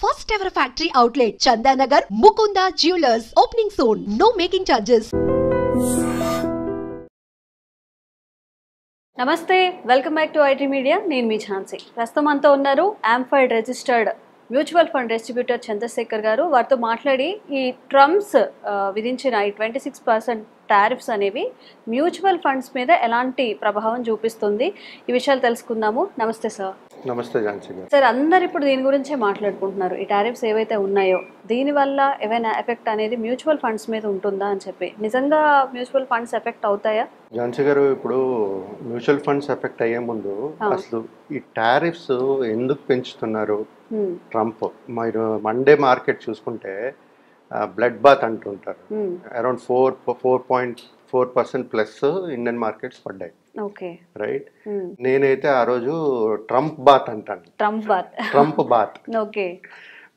First ever factory outlet, Chandanagar, Mukunda Jewelers. Opening soon. No making charges. నమస్తే, welcome back to IT media. నేను మీ ఝాన్సీ. ప్రస్తుతం అంతా ఉన్నారు AMFI registered mutual fund distributor Chandrasekhar garu. వారితో మాట్లాడి ఈ ట్రంప్స్ విధించిన ఈ 26% టారిఫ్స్ అనేవి మ్యూచువల్ ఫండ్స్ మీద ఎలాంటి ప్రభావం చూపిస్తుంది, ఈ విషయాలు తెలుసుకుందాము. నమస్తే సార్. నమస్తే ఝాన్సీ గారు. సార్, అందరు ఇప్పుడు దీని గురించే మాట్లాడుకుంటున్నారు. ఈ టారిఫ్స్ ఏవైతే ఉన్నాయో దీనివల్ల ఏవైనా ఎఫెక్ట్ అనేది మ్యూచువల్ ఫండ్స్ మీద ఉంటుందా అని చెప్పి, నిజంగా మ్యూచువల్ ఫండ్స్ ఎఫెక్ట్ అవుతాయా? ఝాన్సీ గారు, ఇప్పుడు మ్యూచువల్ ఫండ్స్ ఎఫెక్ట్ అయ్యే ముందు అసలు ఈ టారిఫ్స్ ఎందుకు పెంచుతున్నారు ట్రంప్? మీరు మండే మార్కెట్ చూసుకుంటే బ్లడ్ బాత్ అంటుంటారు. అరౌండ్ 4.4% ప్లస్ ఇండియన్ మార్కెట్స్ పడ్డాయి. Okay, right. నేనైతే ఆ రోజు ట్రంప్ బాత్ అంటాను. Trump bath. ఓకే.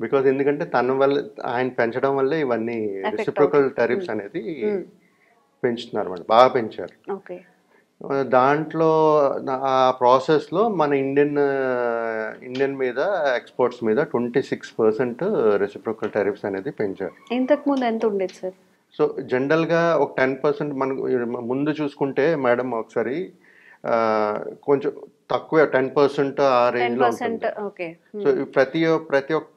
బికాజ్ ఎందుకంటే తన వల్ల, ఆయన పెంచడం వల్లే ఇవన్నీ రెసిప్రోకల్ టారిఫ్స్ అనేది పెంచుతున్నారు అన్నమాట. బాగా పెంచారు. ఓకే. దాంట్లో ఆ ప్రాసెస్లో మన ఇండియన్ మీద ఎక్స్పోర్ట్స్ మీద 26% రెసిప్రోకల్ టారిఫ్స్ అనేది పెంచారు. ఇంతకుముందు ఎంత ఉండేది సార్? సో జనరల్గా ఒక 10% మనకు ముందు చూసుకుంటే మేడం ఒకసారి కొంచెం తక్కువ 10% ఆ రేంజ్లో ఉంటుంది. సో ప్రతి ఒక్క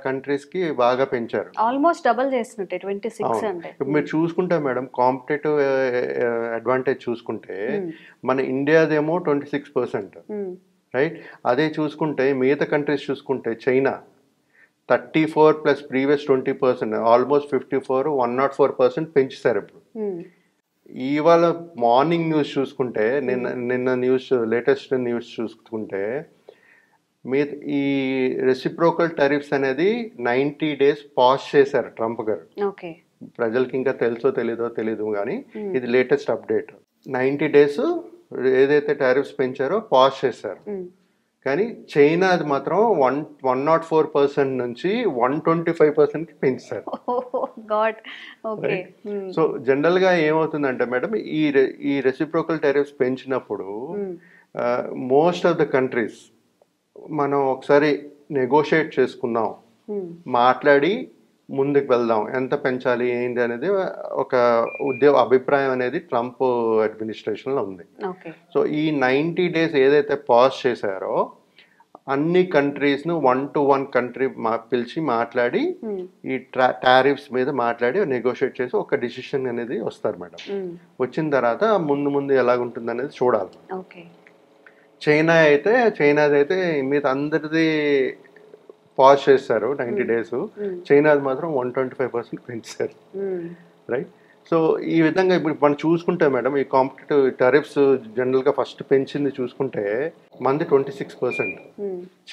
కంట్రీస్కి బాగా పెంచారు. ఆల్మోస్ట్ డబుల్ చేసినట్టే 26 అంటే. మీరు చూసుకుంటే మేడం, కాంపిటేటివ్ అడ్వాంటేజ్ చూసుకుంటే మన ఇండియాదేమో 26%, రైట్. అదే చూసుకుంటే మిగతా కంట్రీస్ చూసుకుంటే చైనా 34 ప్లస్ ప్రీవియస్ 20%, ఆల్మోస్ట్ 54, 104% పెంచేశారు ఇప్పుడు. ఇవాళ మార్నింగ్ న్యూస్ చూసుకుంటే, నిన్న న్యూస్, లేటెస్ట్ న్యూస్ చూసుకుంటే ఈ రెసిప్రోకల్ టారిఫ్స్ అనేది 90 days పాజ్ చేశారు ట్రంప్ గారు. ప్రజలకి ఇంకా తెలుసో తెలీదు కానీ ఇది లేటెస్ట్ అప్డేట్. 90 days ఏదైతే టారిఫ్స్ పెంచారో పాజ్ చేశారు. కానీ చైనా అది మాత్రం 104% నుంచి 125%కి పెంచారు. సో జనరల్గా ఏమవుతుందంటే మేడం, ఈ రెసిప్రోకల్ టారిఫ్స్ పెంచినప్పుడు మోస్ట్ ఆఫ్ ద కంట్రీస్ మనం ఒకసారి నెగోషియేట్ చేసుకుందాం, మాట్లాడి ముందుకు వెళ్దాం, ఎంత పెంచాలి ఏంటి అనేది ఒక అభిప్రాయం అనేది ట్రంప్ అడ్మినిస్ట్రేషన్లో ఉంది. సో ఈ 90 days ఏదైతే పాజ్ చేశారో అన్ని కంట్రీస్ను 1-to-1 కంట్రీ పిలిచి మాట్లాడి ఈ టారిఫ్స్ మీద మాట్లాడి నెగోషియేట్ చేసి ఒక డిసిషన్ అనేది వస్తారు మేడం. వచ్చిన తర్వాత ముందు ఎలాగుంటుంది అనేది చూడాలి. చైనాది అయితే మీద అందరిది పాజ్ చేస్తారు 90 days. చైనాది మాత్రం 125% పెంచారు, రైట్. సో ఈ విధంగా ఇప్పుడు మనం చూసుకుంటే మేడం, ఈ కాంపిటేటివ్ టారిఫ్స్ జనరల్గా ఫస్ట్ పెంచింది చూసుకుంటే మంది 26%,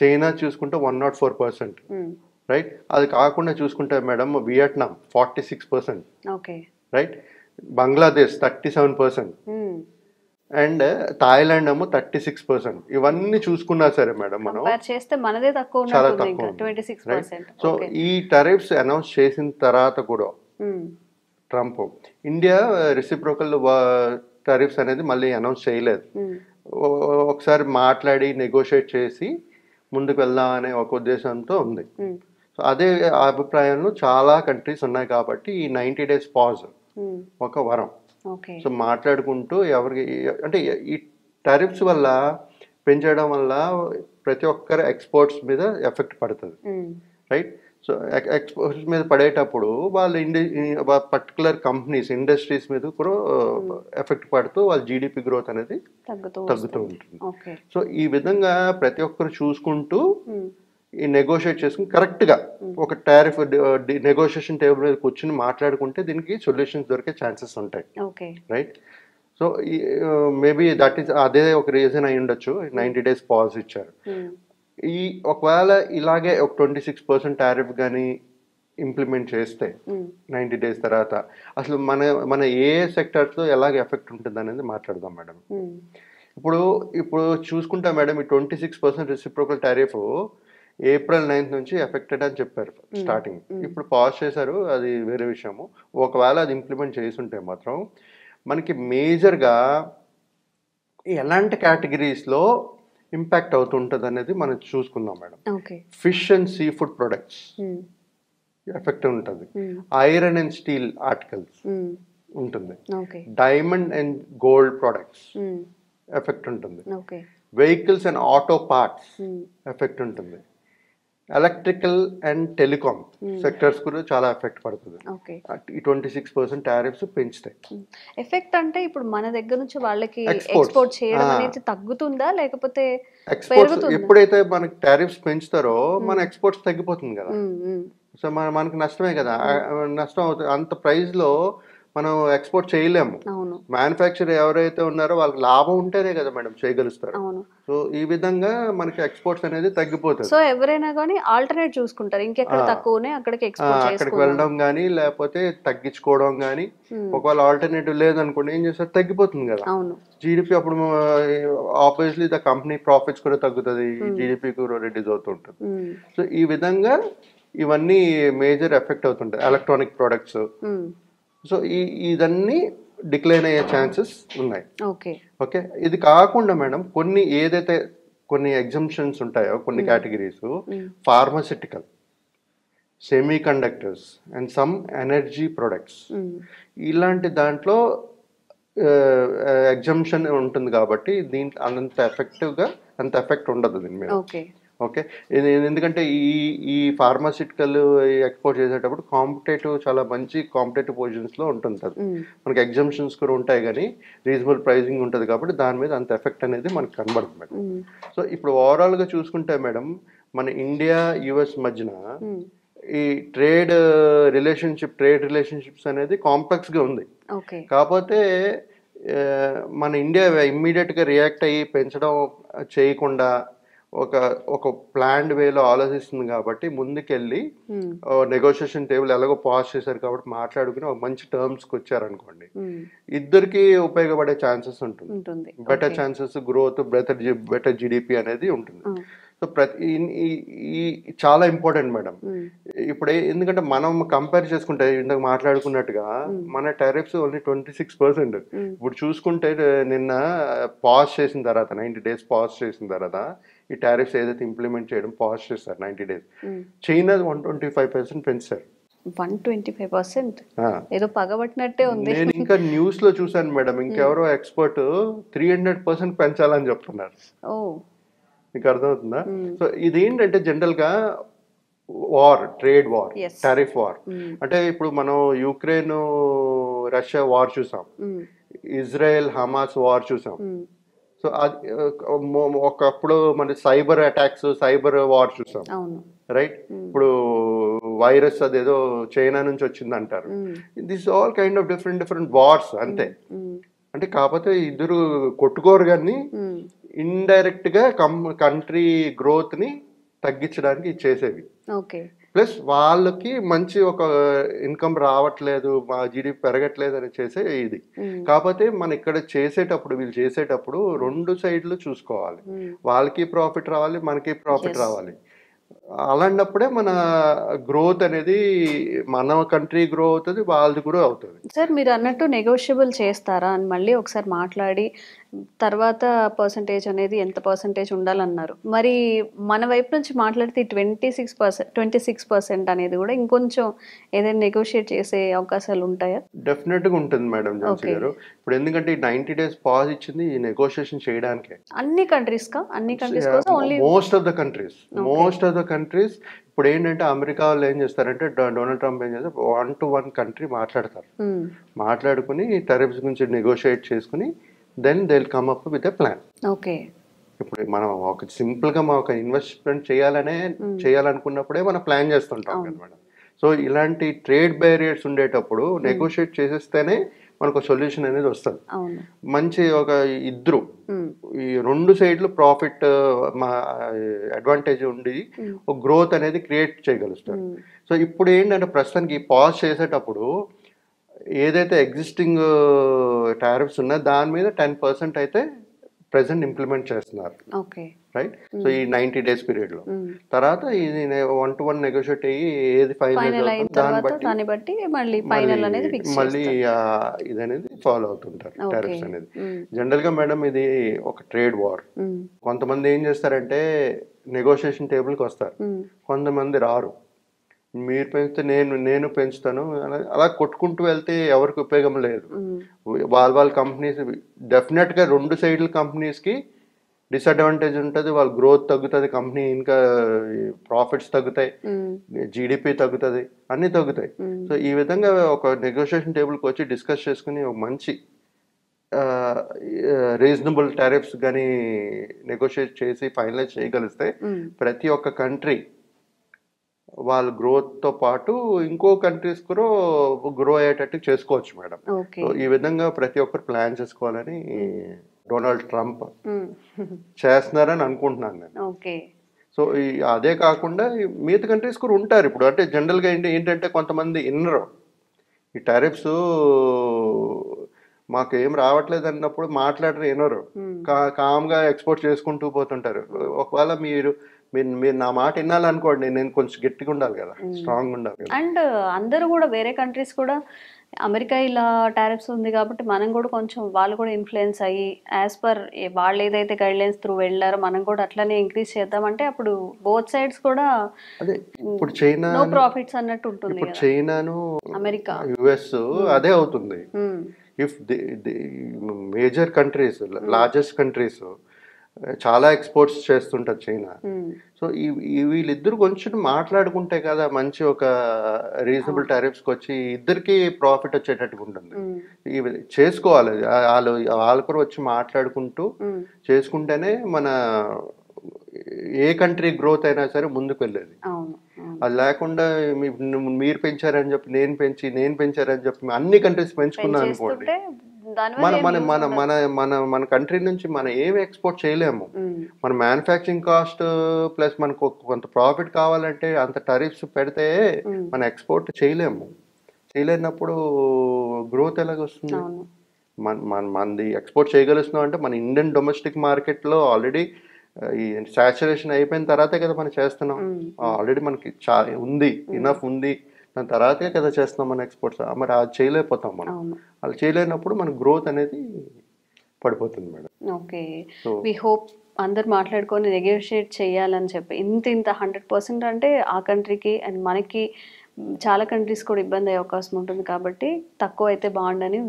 చైనా చూసుకుంటే 104%, రైట్. అది కాకుండా చూసుకుంటే madam Vietnam 46%, right. Bangladesh 37%, and Thailand ఏమో 36%. ఇవన్నీ చూసుకున్నా సరే మేడం మనం చాలా తక్కువ. సో ఈ టారిఫ్స్ అనౌన్స్ చేసిన తర్వాత కూడా ట్రంప్ ఇండియా రెసిప్రోకల్ టారిఫ్స్ అనేది మళ్ళీ అనౌన్స్ చేయలేదు. ఒకసారి మాట్లాడి నెగోషియేట్ చేసి ముందుకు వెళ్దాం అనే ఒక ఉద్దేశంతో ఉంది. సో అదే అభిప్రాయంలో చాలా కంట్రీస్ ఉన్నాయి కాబట్టి ఈ 90 days పాజ్ ఒక వరం. సో మాట్లాడుకుంటూ ఎవరికి అంటే ఈ టారిఫ్స్ వల్ల పెంచడం వల్ల ప్రతి ఒక్కరి ఎక్స్పోర్ట్స్ మీద ఎఫెక్ట్ పడుతుంది, రైట్. సో ఎక్స్పోర్ట్స్ మీద పడేటప్పుడు వాళ్ళ పర్టికులర్ కంపెనీస్, ఇండస్ట్రీస్ మీద కూడా ఎఫెక్ట్ పడుతూ వాళ్ళ జీడిపి గ్రోత్ అనేది తగ్గుతూ ఉంటుంది. సో ఈ విధంగా ప్రతి ఒక్కరు చూసుకుంటూ ఈ నెగోషియేట్ చేసుకుని కరెక్ట్గా ఒక టారిఫ్ నెగోషియేషన్ టేబుల్ మీద కూర్చుని మాట్లాడుకుంటే దీనికి సొల్యూషన్స్ దొరికే ఛాన్సెస్ ఉంటాయి, right. So maybe that is అదే ఒక రీజన్ అయి ఉండొచ్చు 90 days పాజ్ ఇచ్చారు. ఈ ఒకవేళ ఇలాగే ఒక 26% టారిఫ్ కానీ ఇంప్లిమెంట్ చేస్తే 90 days తర్వాత అసలు మన ఏ సెక్టర్స్లో ఎలాగ ఎఫెక్ట్ ఉంటుంది అనేది మాట్లాడదాం మేడం. ఇప్పుడు చూసుకుంటా మేడం, ఈ 26% రెసిప్రోకల్ టారిఫ్ April 9th నుంచి ఎఫెక్టెడ్ అని చెప్పారు స్టార్టింగ్. ఇప్పుడు పాజ్ చేశారు, అది వేరే విషయము. ఒకవేళ అది ఇంప్లిమెంట్ చేసుంటే మాత్రం మనకి మేజర్గా ఎలాంటి కేటగిరీస్లో ఇంపాక్ట్ అవుతుంటుంది అనేది మనం చూసుకుందాం madam. Okay. Fish and sea food products effect ఉంటుంది. ఐరన్ అండ్ స్టీల్ ఆర్టికల్స్ ఉంటుంది. Okay. Diamond and gold products effect ఉంటుంది. Okay. Vehicles and auto parts effect ఉంటుంది. ఎలక్ట్రికల్ అండ్ టెలికామ్ సెక్టర్స్ కూడా చాలా ఎఫెక్ట్ పడుతుంది. ఓకే. ఈ 26% టారిఫ్స్ పెంచుతాయి. Effect అంటే ఇప్పుడు మన దగ్గర నుంచి వాళ్ళకి Exports. ఎక్స్పోర్ట్ చేయడం అనేది తగ్గుతుందా లేకపోతే ఎక్స్పోర్ట్స్ పెరుగుతుందా? ఎప్పుడైతే మనకి టారిఫ్స్ పెంచుతారో మన ఎక్స్పోర్ట్స్ తగ్గిపోతుంది కదా. సో మనకి నష్టమే కదా. నష్టం అవుతుంది. అంత ప్రైస్ లో మనం ఎక్స్పోర్ట్ చేయలేము. అవును. మ్యానుఫ్యాక్చర్ ఎవరైతే ఉన్నారో వాళ్ళకి లాభం ఉంటేనే కదా మేడం చేయగలుగుతారు. అవును. సో ఈ విధంగా మనకి ఎక్స్పోర్ట్స్ అనేది తగ్గిపోతుంది. సో ఎవరైనా కానీ ఆల్టర్నేట్ చూసుకుంటారు, ఇంకెక్కడ తక్కువనే అక్కడికి ఎక్స్పోర్ట్ అక్కడికి చేసుకోవడం. వెళ్ళడం కానీ లేకపోతే తగ్గించుకోవడం కానీ, ఒకవేళ ఆల్టర్నేటివ్ లేదనుకోండి ఏం చేస్తారు, తగ్గిపోతుంది కదా అవును. జీడిపి. అప్పుడు ఆబ్వియస్లీ ద కంపెనీ ప్రాఫిట్స్ కూడా తగ్గుతుంది, జీడిపి కూడా రెడ్యూస్ అవుతుంటుంది. సో ఈ విధంగా ఇవన్నీ మేజర్ ఎఫెక్ట్ అవుతుంటాయి. Electronic products. సో ఇదన్నీ డిక్లైన్ అయ్యే ఛాన్సెస్ ఉన్నాయి. ఓకే. ఓకే. ఇది కాకుండా మేడం కొన్ని ఎగ్జంప్షన్స్ ఉంటాయో కొన్ని categories, pharmaceutical, semi conductors and some energy products, ఇలాంటి దాంట్లో ఎగ్జంప్షన్ ఉంటుంది కాబట్టి అంత ఎఫెక్ట్ ఉండదు దీని మీద. ఓకే. ఓకే. ఎందుకంటే ఈ ఫార్మాసిటికల్ ఎక్స్పోర్ట్ చేసేటప్పుడు చాలా మంచి కాంపిటేటివ్ పొజిషన్స్లో ఉంటుంది. మనకి ఎగ్జంప్షన్స్ కూడా ఉంటాయి కానీ రీజనబుల్ ప్రైజింగ్ ఉంటుంది కాబట్టి దాని మీద అంత ఎఫెక్ట్ అనేది మనకు కనబడుతుంది మేడం. సో ఇప్పుడు ఓవరాల్గా చూసుకుంటే మేడం మన ఇండియా యుఎస్ మధ్యన ఈ ట్రేడ్ రిలేషన్షిప్స్ అనేది కాంప్లెక్స్గా ఉంది. కాకపోతే మన ఇండియా ఇమ్మీడియట్గా రియాక్ట్ అయ్యి పెంచడం చేయకుండా ఒక ప్లాన్డ్ వేలో ఆలోచిస్తుంది కాబట్టి ముందుకెళ్ళి నెగోషియేషన్ టేబుల్ ఎలాగో పాస్ చేశారు కాబట్టి మాట్లాడుకుని ఒక మంచి టర్మ్స్కి వచ్చారనుకోండి, ఇద్దరికి ఉపయోగపడే ఛాన్సెస్ ఉంటుంది. Better chances, growth, better GDP అనేది ఉంటుంది. సో చాలా ఇంపార్టెంట్ మేడం. ఇప్పుడు ఎందుకంటే మనం కంపేర్ చేసుకుంటే ఇందాక మాట్లాడుకున్నట్టుగా మన టారిఫ్స్ ఓన్లీ 26%. ఇప్పుడు చూసుకుంటే నిన్న పాస్ చేసిన తర్వాత 90 days పాస్ చేసిన తర్వాత ఈ టారిఫ్స్ ఏదైతే ఇంప్లిమెంట్ చేయడం పాస్ చేస్తారు 90 days, చైనా 125% పెంచారు. 125%? ఏదో పగబట్టినట్టే ఉంది. నేను ఇంకా న్యూస్ లో చూసాను మేడం, ఇంకెవరో ఎక్స్పర్ట్ 300% పెంచాలని చెప్తున్నారు. మీకు అర్థమవుతుందా? సో ఇది ఏంటంటే జనరల్ గా ట్రేడ్ వార్, టారిఫ్ వార్. అంటే ఇప్పుడు మనం యుక్రెయిన్ రష్యా వార్ చూసాం, ఇజ్రాయెల్ హమాస్ వార్ చూసాం. సో ఒకప్పుడు మన సైబర్ అటాక్స్, సైబర్ వార్ చూసాం, రైట్? ఇప్పుడు వైరస్ అదేదో చైనా నుంచి వచ్చింది అంటారు. This all kind of different wars అంతే. అంటే కాకపోతే ఇద్దరు కొట్టుకోరు కానీ ఇండైరెక్ట్ గా కంట్రీ గ్రోత్ ని తగ్గించడానికి చేసేవి. ప్లస్ వాళ్ళకి మంచి ఒక ఇన్కమ్ రావట్లేదు, మా జీడిపి పెరగట్లేదు అని చేసే ఇది. కాకపోతే మన ఇక్కడ వీళ్ళు చేసేటప్పుడు రెండు సైడ్లు చూసుకోవాలి. వాళ్ళకి ప్రాఫిట్ రావాలి, మనకి ప్రాఫిట్ రావాలి. అలాంటప్పుడే మన గ్రోత్ అనేది, మన కంట్రీ గ్రో అవుతుంది, వాళ్ళది కూడా అవుతుంది. సార్ మీరు అన్నట్టు నెగోషియబుల్ చేస్తారా అని మళ్ళీ ఒకసారి మాట్లాడి తర్వాత పర్సంటేజ్ అనేది ఎంత పర్సంటేజ్ ఉండాలన్నారు. మరి మన వైపు నుంచి మాట్లాడితే 26% అనేది కూడా ఇంకొంచెం ఏదైనా నెగోషియేట్ చేసే అవకాశాలు ఉంటాయా? డెఫినెట్గా ఉంటుంది మేడం ఝాన్సీ గారు. ఇప్పుడు ఎందుకంటే 90 days పాజ్ ఇచ్చింది ఈ నెగోషియేషన్ చేయడానికే. అన్ని కంట్రీస్ కోసం only most of the countries. ఇప్పుడు ఏంటంటే అమెరికా వాళ్ళు ఏం చేస్తారంటే, డొనాల్డ్ ట్రంప్ ఏం చేస్తారు, 1 to 1 కంట్రీ మాట్లాడతారు. మాట్లాడుకుని టారిఫ్స్ గురించి నెగోషియేట్ చేసుకుని then they will come up with a plan. ఇప్పుడు మనం ఒక సింపుల్ గా ఒక ఇన్వెస్ట్మెంట్ చేయాలనుకున్నప్పుడే మనం ప్లాన్ చేస్తుంటాం కదా మేడం. సో ఇలాంటి ట్రేడ్ బ్యారియర్స్ ఉండేటప్పుడు నెగోషియేట్ చేసేస్తేనే మనకు సొల్యూషన్ అనేది వస్తుంది. మంచి ఒక ఇద్దరు ఈ రెండు సైడ్లు ప్రాఫిట్ అడ్వాంటేజ్ ఉండి ఒక గ్రోత్ అనేది క్రియేట్ చేయగలుగుతారు. సో ఇప్పుడు ఏంటంటే ప్రస్తుతానికి పాజ్ చేసేటప్పుడు ఏదైతే ఎగ్జిస్టింగ్ టారిఫ్స్ ఉన్నాయో దాని మీద 10% అయితే ప్రెసెంట్ ఇంప్లిమెంట్ చేస్తున్నారు, ఓకే రైట్? సో ఈ 90 days పీరియడ్లో తర్వాత ఇది 1-to-1 నెగోషియేట్ అయ్యి ఏది ఫైనల్ అయిన తర్వాత దాన్ని బట్టి మళ్ళీ ఫైనల్ అనేది ఫిక్స్ మళ్ళీ ఇది అనేది ఫాలో అవుతుంటారు టారిఫ్స్ అనేది. జనరల్ గా మేడం ఇది ఒక ట్రేడ్ వార్. కొంతమంది ఏం చేస్తారంటే నెగోషియేషన్ టేబుల్కి వస్తారు, కొంతమంది రారు. మీరు పెంచితే నేను పెంచుతాను అలా కొట్టుకుంటూ వెళ్తే ఎవరికి ఉపయోగం లేదు. వాళ్ళ కంపెనీస్ డెఫినెట్గా 2 సైడ్ల కంపెనీస్కి డిసడ్వాంటేజ్ ఉంటుంది. వాళ్ళ గ్రోత్ తగ్గుతుంది, కంపెనీ ఇంకా ప్రాఫిట్స్ తగ్గుతాయి, జీడిపి తగ్గుతుంది, అన్నీ తగ్గుతాయి. సో ఈ విధంగా ఒక నెగోషియేషన్ టేబుల్కి వచ్చి డిస్కస్ చేసుకుని ఒక మంచి రీజనబుల్ టారిఫ్స్ కానీ నెగోషియేట్ చేసి ఫైనలైజ్ చేయగలిస్తే ప్రతి ఒక్క కంట్రీ వాళ్ళ గ్రోత్తో పాటు ఇంకో కంట్రీస్ కూడా గ్రో అయ్యేటట్టు చేసుకోవచ్చు మేడం. సో ఈ విధంగా ప్రతి ఒక్కరు ప్లాన్ చేసుకోవాలని డొనాల్డ్ ట్రంప్ చేస్తున్నారని అనుకుంటున్నాను నేను. సో అదే కాకుండా మిగతా కంట్రీస్ కూడా ఉంటారు ఇప్పుడు. అంటే జనరల్గా ఏంటంటే కొంతమంది ఇన్నరు ఈ టారిఫ్స్ మాకు ఏం రావట్లేదు అన్నప్పుడు మాట్లాడరు, వినరు, కామ్గా ఎక్స్పోర్ట్ చేసుకుంటూ పోతుంటారు. ఒకవేళ మీరు నా మాట వినాలనుకోండి, నేను కొంచెం గట్టిగా ఉండాలి కదా, స్ట్రాంగ్ ఉండాలి కదా. అండ్ అందరూ కూడా వేరే కంట్రీస్ కూడా అమెరికా ఇలా టారిఫ్స్ ఉంది కాబట్టి మనం కూడా కొంచెం వాళ్ళు కూడా ఇన్ఫ్లుయెన్స్ అయ్యి యాజ్ పర్ వాళ్ళు ఏదైతే గైడ్లైన్స్ త్రూ వెళ్ళారో మనం కూడా అట్లనే ఇంక్రీజ్ చేద్దామంటే అప్పుడు బోత్ సైడ్స్ కూడా అదే ఇప్పుడు చైనా నో ప్రాఫిట్స్ అన్నట్టు ఉంటుంది. ఇప్పుడు చైనాను అమెరికా యుఎస్ అదే అవుతుంది. If major countries largest countries చాలా ఎక్స్పోర్ట్స్ చేస్తుంటారు చైనా. సో వీళ్ళిద్దరు కొంచెం మాట్లాడుకుంటే కదా మంచి ఒక రీజనబుల్ టారిఫ్స్కి వచ్చి ఇద్దరికి ప్రాఫిట్ వచ్చేటట్టుగా ఉంటుంది. చేసుకోవాలి వాళ్ళు కూడా వచ్చి మాట్లాడుకుంటూ చేసుకుంటేనే మన ఏ కంట్రీ గ్రోత్ అయినా సరే ముందుకు వెళ్ళేది. అది లేకుండా మీరు పెంచారని చెప్పి నేను పెంచారని చెప్పి అన్ని కంట్రీస్ పెంచుకున్నాను అనుకోండి, మన మన మన మన మన మన కంట్రీ నుంచి మనం ఏమి ఎక్స్పోర్ట్ చేయలేము. మన మ్యానుఫ్యాక్చరింగ్ కాస్ట్ ప్లస్ మనకు కొంత ప్రాఫిట్ కావాలంటే అంత టారిఫ్స్ పెడితే మనం ఎక్స్పోర్ట్ చేయలేము. చేయలేనప్పుడు గ్రోత్ ఎలాగ వస్తుంది? మనది ఎక్స్పోర్ట్ చేయగలుగుతున్నాం అంటే మన ఇండియన్ డొమెస్టిక్ మార్కెట్లో ఆల్రెడీ ఈ సాచురేషన్ అయిపోయిన తర్వాతే కదా మనం చేస్తున్నాం. ఆల్రెడీ మనకి ఉంది, ఇనఫ్ ఉంది, దాని తర్వాతే కదా చేస్తున్నాం మన ఎక్స్పోర్ట్స్. మరి అది చేయలేకపోతాం మనం. అలా చేయలేనప్పుడు మన గ్రోత్ అనేది పడిపోతుంది మేడం. ఓకే, వి హోప్ అందరు మాట్లాడుకొని నెగోషియేట్ చేయాలని చెప్పి ఇంత 100% అంటే ఆ కంట్రీకి అండ్ మనకి చాలా కంట్రీస్ కూడా ఇబ్బంది అయ్యే అవకాశం ఉంటుంది కాబట్టి తక్కువ అయితే బాగుండని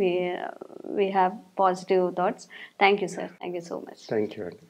we have positive thoughts. Thank you sir, thank you so much. Thank you అండి.